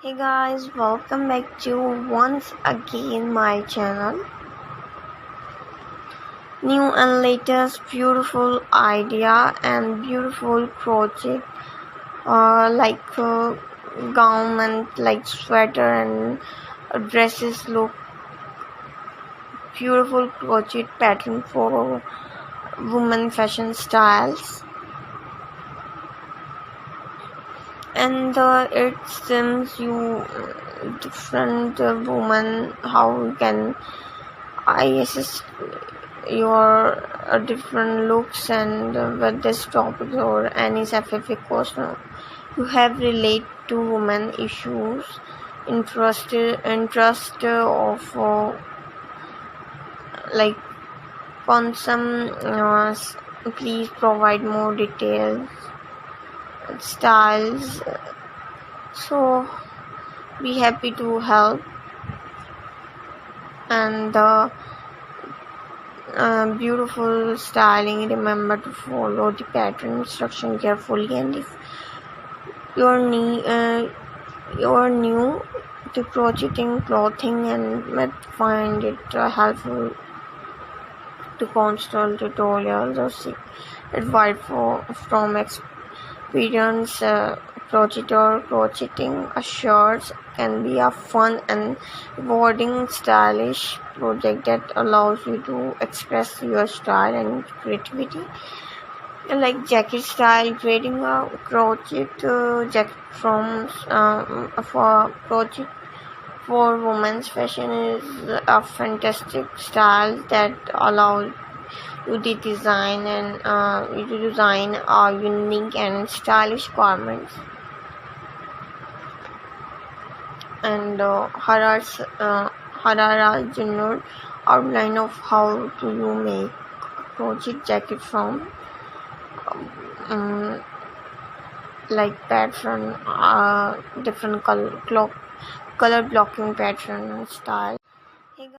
Hey guys, welcome back to once again my channel. New and latest beautiful idea and beautiful project like garment like sweater and dresses look beautiful crochet pattern for women fashion styles. And it seems you different woman how you can I assist your different looks and with this topic or any specific question you have relate to women issues interest of like on some please provide more details styles, so be happy to help. And beautiful styling, remember to follow the pattern instruction carefully, and if you're new to crocheting clothing and might find it helpful to consult tutorials or seek advice from experienced crocheting shirts can be a fun and rewarding stylish project that allows you to express your style and creativity. Like jacket style, creating a crochet jacket from for crochet for women's fashion is a fantastic style that allows you to design unique and stylish garments. And Harara Junior outline of how do you make a crochet jacket from um, like pattern different color blocking pattern and style.